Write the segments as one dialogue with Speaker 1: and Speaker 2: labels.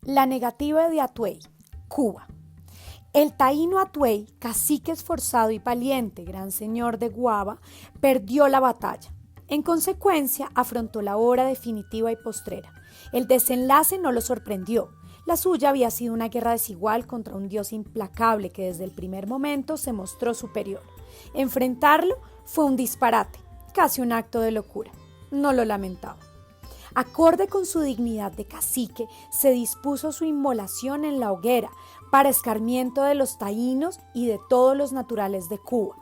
Speaker 1: La negativa de Atuey, Cuba. El taíno Atuey, cacique esforzado y valiente, gran señor de Guava, perdió la batalla. En consecuencia, afrontó la hora definitiva y postrera. El desenlace no lo sorprendió. La suya había sido una guerra desigual contra un dios implacable que desde el primer momento se mostró superior. Enfrentarlo fue un disparate, casi un acto de locura. No lo lamentaba. Acorde con su dignidad de cacique, se dispuso su inmolación en la hoguera para escarmiento de los taínos y de todos los naturales de Cuba.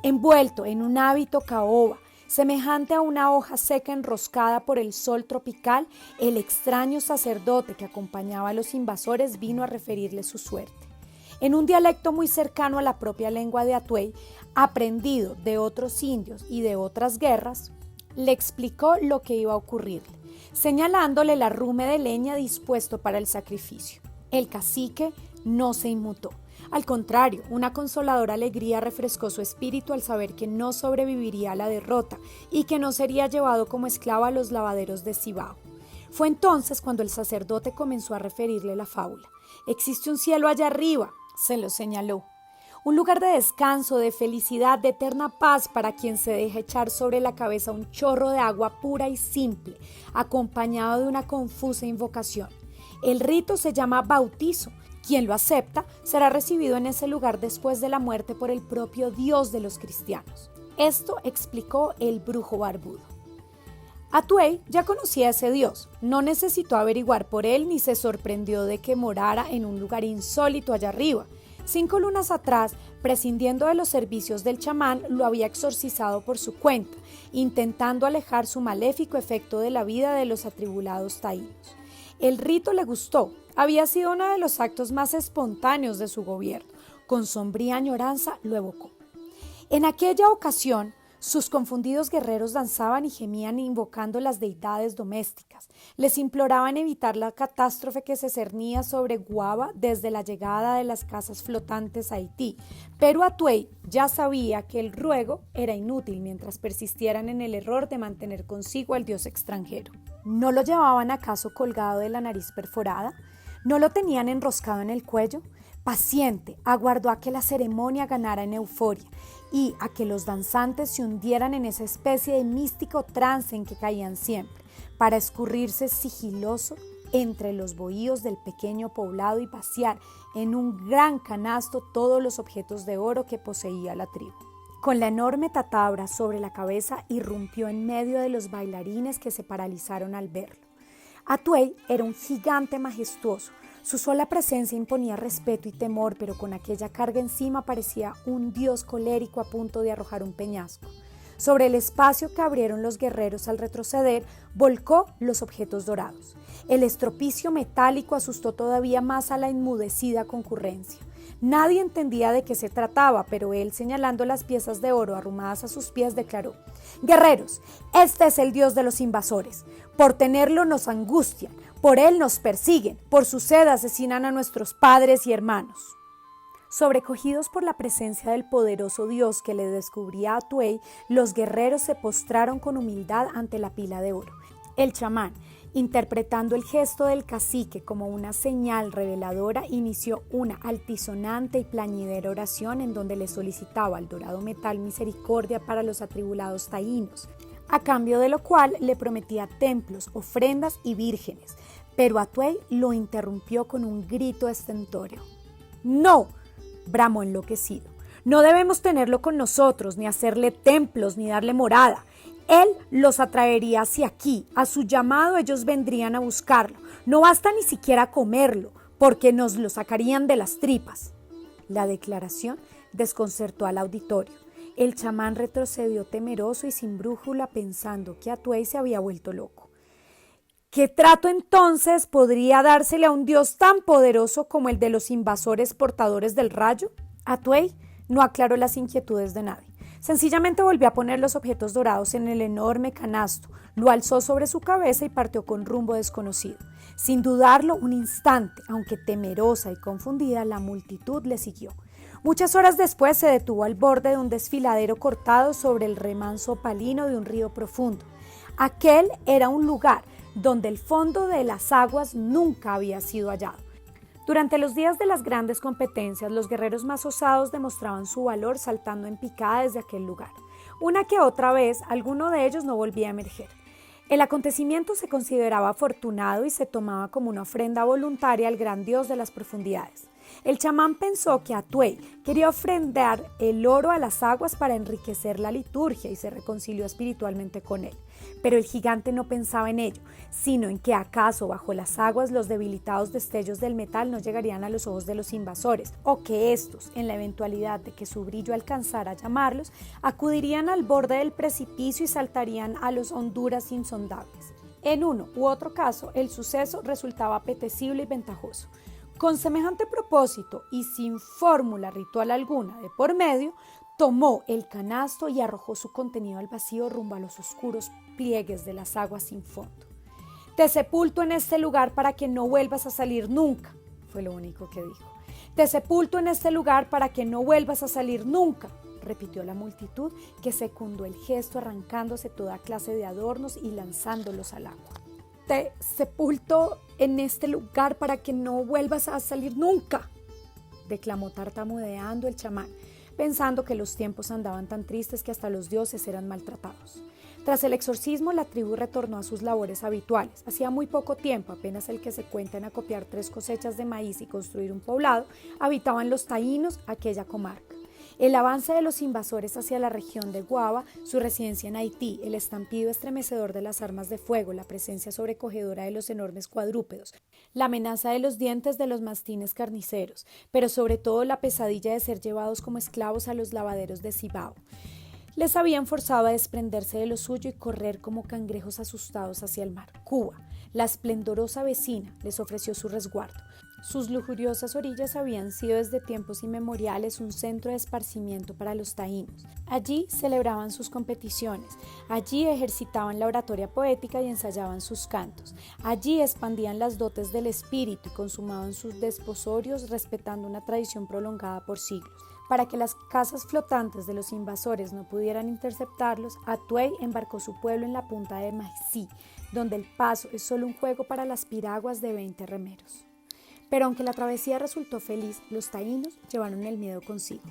Speaker 1: Envuelto en un hábito caoba, semejante a una hoja seca enroscada por el sol tropical, el extraño sacerdote que acompañaba a los invasores vino a referirle su suerte. En un dialecto muy cercano a la propia lengua de Atuey, aprendido de otros indios y de otras guerras, le explicó lo que iba a ocurrirle, señalándole el arrume de leña dispuesto para el sacrificio. El cacique no se inmutó. Al contrario, una consoladora alegría refrescó su espíritu al saber que no sobreviviría a la derrota y que no sería llevado como esclavo a los lavaderos de Cibao. Fue entonces cuando el sacerdote comenzó a referirle la fábula. «Existe un cielo allá arriba», se lo señaló. Un lugar de descanso, de felicidad, de eterna paz para quien se deja echar sobre la cabeza un chorro de agua pura y simple, acompañado de una confusa invocación. El rito se llama bautizo. Quien lo acepta será recibido en ese lugar después de la muerte por el propio Dios de los cristianos. Esto explicó el brujo barbudo. Atuey ya conocía a ese Dios, no necesitó averiguar por él ni se sorprendió de que morara en un lugar insólito allá arriba. 5 lunas atrás, prescindiendo de los servicios del chamán, lo había exorcizado por su cuenta, intentando alejar su maléfico efecto de la vida de los atribulados taínos. El rito le gustó, había sido uno de los actos más espontáneos de su gobierno. Con sombría añoranza lo evocó. En aquella ocasión, sus confundidos guerreros danzaban y gemían invocando las deidades domésticas. Les imploraban evitar la catástrofe que se cernía sobre Guava desde la llegada de las casas flotantes a Haití. Pero Atuey ya sabía que el ruego era inútil mientras persistieran en el error de mantener consigo al dios extranjero. ¿No lo llevaban acaso colgado de la nariz perforada? ¿No lo tenían enroscado en el cuello? Paciente, aguardó a que la ceremonia ganara en euforia y a que los danzantes se hundieran en esa especie de místico trance en que caían siempre, para escurrirse sigiloso entre los bohíos del pequeño poblado y vaciar en un gran canasto todos los objetos de oro que poseía la tribu. Con la enorme tatabra sobre la cabeza irrumpió en medio de los bailarines que se paralizaron al verlo. Atuey era un gigante majestuoso. Su sola presencia imponía respeto y temor, pero con aquella carga encima parecía un dios colérico a punto de arrojar un peñasco. Sobre el espacio que abrieron los guerreros al retroceder, volcó los objetos dorados. El estropicio metálico asustó todavía más a la enmudecida concurrencia. Nadie entendía de qué se trataba, pero él, señalando las piezas de oro arrumadas a sus pies, declaró: «Guerreros, este es el dios de los invasores. Por tenerlo nos angustian, por él nos persiguen, por su sed asesinan a nuestros padres y hermanos». Sobrecogidos por la presencia del poderoso dios que le descubría a Atuey, los guerreros se postraron con humildad ante la pila de oro. El chamán, interpretando el gesto del cacique como una señal reveladora, inició una altisonante y plañidera oración en donde le solicitaba al dorado metal misericordia para los atribulados taínos, a cambio de lo cual le prometía templos, ofrendas y vírgenes. Pero Atuey lo interrumpió con un grito estentoreo. «¡No!», bramó enloquecido. «No debemos tenerlo con nosotros, ni hacerle templos, ni darle morada. Él los atraería hacia aquí, a su llamado ellos vendrían a buscarlo. No basta ni siquiera comerlo, porque nos lo sacarían de las tripas». La declaración desconcertó al auditorio. El chamán retrocedió temeroso y sin brújula, pensando que Atuey se había vuelto loco. ¿Qué trato entonces podría dársele a un dios tan poderoso como el de los invasores portadores del rayo? Atuey no aclaró las inquietudes de nadie. Sencillamente volvió a poner los objetos dorados en el enorme canasto, lo alzó sobre su cabeza y partió con rumbo desconocido. Sin dudarlo un instante, aunque temerosa y confundida, la multitud le siguió. Muchas horas después se detuvo al borde de un desfiladero cortado sobre el remanso opalino de un río profundo. Aquel era un lugar donde el fondo de las aguas nunca había sido hallado. Durante los días de las grandes competencias, los guerreros más osados demostraban su valor saltando en picada desde aquel lugar. Una que otra vez, alguno de ellos no volvía a emerger. El acontecimiento se consideraba afortunado y se tomaba como una ofrenda voluntaria al gran dios de las profundidades. El chamán pensó que Atuey quería ofrendar el oro a las aguas para enriquecer la liturgia y se reconcilió espiritualmente con él. Pero el gigante no pensaba en ello, sino en que acaso bajo las aguas los debilitados destellos del metal no llegarían a los ojos de los invasores, o que estos, en la eventualidad de que su brillo alcanzara a llamarlos, acudirían al borde del precipicio y saltarían a las honduras insondables. En uno u otro caso, el suceso resultaba apetecible y ventajoso. Con semejante propósito y sin fórmula ritual alguna de por medio, tomó el canasto y arrojó su contenido al vacío rumbo a los oscuros pliegues de las aguas sin fondo. Te sepulto en este lugar para que no vuelvas a salir nunca, fue lo único que dijo. Te sepulto en este lugar para que no vuelvas a salir nunca, repitió la multitud, que secundó el gesto arrancándose toda clase de adornos y lanzándolos al agua. Te sepulto en este lugar para que no vuelvas a salir nunca, declamó tartamudeando el chamán, pensando que los tiempos andaban tan tristes que hasta los dioses eran maltratados. Tras el exorcismo, la tribu retornó a sus labores habituales. Hacía muy poco tiempo, apenas el que se cuenta en acopiar 3 cosechas de maíz y construir un poblado, habitaban los taínos aquella comarca. El avance de los invasores hacia la región de Guava, su residencia en Haití, el estampido estremecedor de las armas de fuego, la presencia sobrecogedora de los enormes cuadrúpedos, la amenaza de los dientes de los mastines carniceros, pero sobre todo la pesadilla de ser llevados como esclavos a los lavaderos de Cibao, les habían forzado a desprenderse de lo suyo y correr como cangrejos asustados hacia el mar. Cuba, la esplendorosa vecina, les ofreció su resguardo. Sus lujuriosas orillas habían sido desde tiempos inmemoriales un centro de esparcimiento para los taínos. Allí celebraban sus competiciones, allí ejercitaban la oratoria poética y ensayaban sus cantos, allí expandían las dotes del espíritu y consumaban sus desposorios respetando una tradición prolongada por siglos. Para que las casas flotantes de los invasores no pudieran interceptarlos, Atuey embarcó su pueblo en la punta de Maisí, donde el paso es solo un juego para las piraguas de 20 remeros. Pero aunque la travesía resultó feliz, los taínos llevaron el miedo consigo.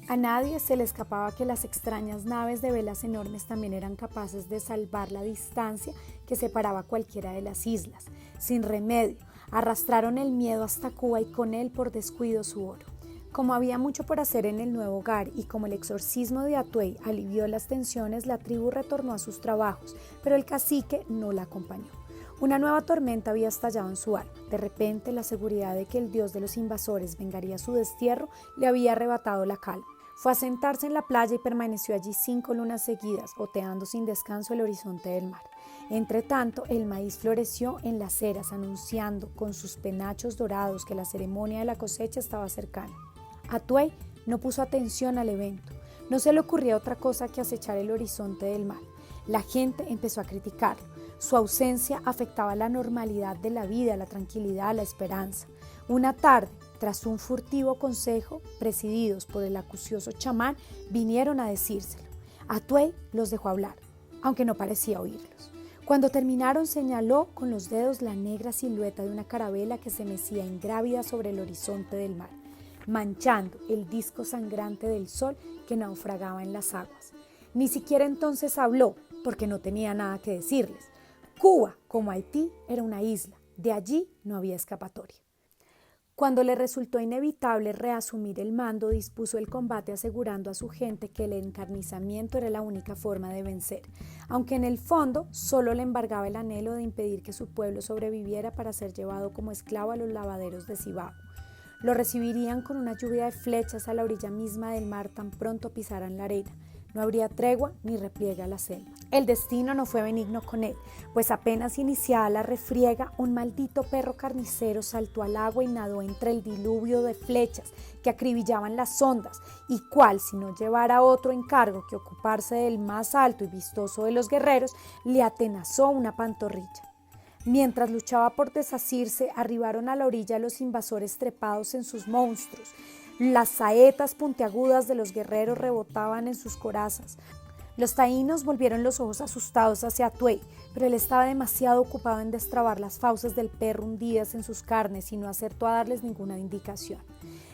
Speaker 1: A nadie se le escapaba que las extrañas naves de velas enormes también eran capaces de salvar la distancia que separaba cualquiera de las islas. Sin remedio, arrastraron el miedo hasta Cuba y con él por descuido su oro. Como había mucho por hacer en el nuevo hogar y como el exorcismo de Atuey alivió las tensiones, la tribu retornó a sus trabajos, pero el cacique no la acompañó. Una nueva tormenta había estallado en su alma. De repente, la seguridad de que el dios de los invasores vengaría su destierro le había arrebatado la calma. Fue a sentarse en la playa y permaneció allí 5 lunas seguidas, oteando sin descanso el horizonte del mar. Entretanto, el maíz floreció en las eras, anunciando con sus penachos dorados que la ceremonia de la cosecha estaba cercana. Atuey no puso atención al evento. No se le ocurría otra cosa que acechar el horizonte del mar. La gente empezó a criticarlo. Su ausencia afectaba la normalidad de la vida, la tranquilidad, la esperanza. Una tarde, tras un furtivo consejo, presididos por el acucioso chamán, vinieron a decírselo. Atuey los dejó hablar, aunque no parecía oírlos. Cuando terminaron, señaló con los dedos la negra silueta de una carabela que se mecía ingrávida sobre el horizonte del mar, manchando el disco sangrante del sol que naufragaba en las aguas. Ni siquiera entonces habló, porque no tenía nada que decirles. Cuba, como Haití, era una isla. De allí no había escapatoria. Cuando le resultó inevitable reasumir el mando, dispuso el combate asegurando a su gente que el encarnizamiento era la única forma de vencer, aunque en el fondo solo le embargaba el anhelo de impedir que su pueblo sobreviviera para ser llevado como esclavo a los lavaderos de Cibao. Lo recibirían con una lluvia de flechas a la orilla misma del mar tan pronto pisaran la arena. No habría tregua ni repliegue a la selva. El destino no fue benigno con él, pues apenas iniciada la refriega, un maldito perro carnicero saltó al agua y nadó entre el diluvio de flechas que acribillaban las ondas, y cual, si no llevara otro encargo que ocuparse del más alto y vistoso de los guerreros, le atenazó una pantorrilla. Mientras luchaba por desasirse, arribaron a la orilla los invasores trepados en sus monstruos. Las saetas puntiagudas de los guerreros rebotaban en sus corazas. Los taínos volvieron los ojos asustados hacia Atuey, pero él estaba demasiado ocupado en destrabar las fauces del perro hundidas en sus carnes y no acertó a darles ninguna indicación.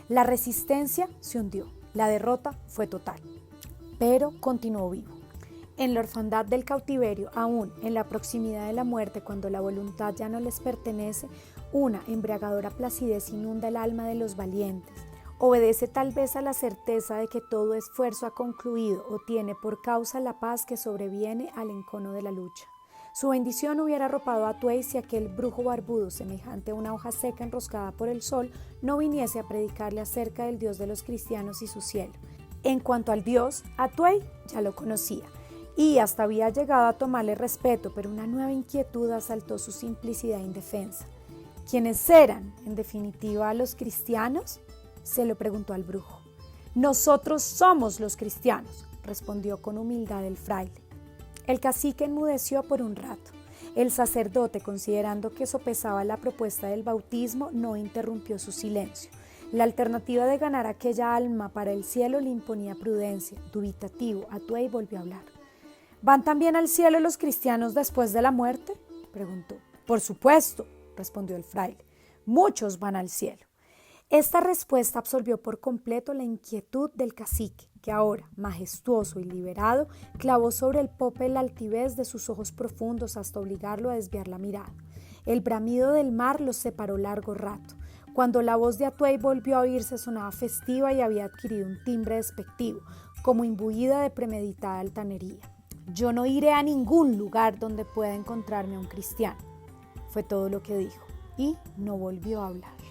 Speaker 1: La resistencia se hundió, la derrota fue total, pero continuó vivo. En la orfandad del cautiverio, aún en la proximidad de la muerte, cuando la voluntad ya no les pertenece, una embriagadora placidez inunda el alma de los valientes. Obedece tal vez a la certeza de que todo esfuerzo ha concluido o tiene por causa la paz que sobreviene al encono de la lucha. Su bendición hubiera arropado a Atuey si aquel brujo barbudo, semejante a una hoja seca enroscada por el sol, no viniese a predicarle acerca del Dios de los cristianos y su cielo. En cuanto al Dios, Atuey ya lo conocía y hasta había llegado a tomarle respeto, pero una nueva inquietud asaltó su simplicidad e indefensa. ¿Quiénes eran, en definitiva, los cristianos?, se lo preguntó al brujo. Nosotros somos los cristianos, respondió con humildad el fraile. El cacique enmudeció por un rato. El sacerdote, considerando que sopesaba la propuesta del bautismo, no interrumpió su silencio. La alternativa de ganar aquella alma para el cielo le imponía prudencia. Dubitativo, Atuey volvió a hablar. ¿Van también al cielo los cristianos después de la muerte?, preguntó. Por supuesto, respondió el fraile. Muchos van al cielo. Esta respuesta absorbió por completo la inquietud del cacique, que ahora, majestuoso y liberado, clavó sobre el pope la altivez de sus ojos profundos hasta obligarlo a desviar la mirada. El bramido del mar los separó largo rato. Cuando la voz de Atuey volvió a oírse, sonaba festiva y había adquirido un timbre despectivo, como imbuida de premeditada altanería. Yo no iré a ningún lugar donde pueda encontrarme a un cristiano, fue todo lo que dijo, y no volvió a hablar.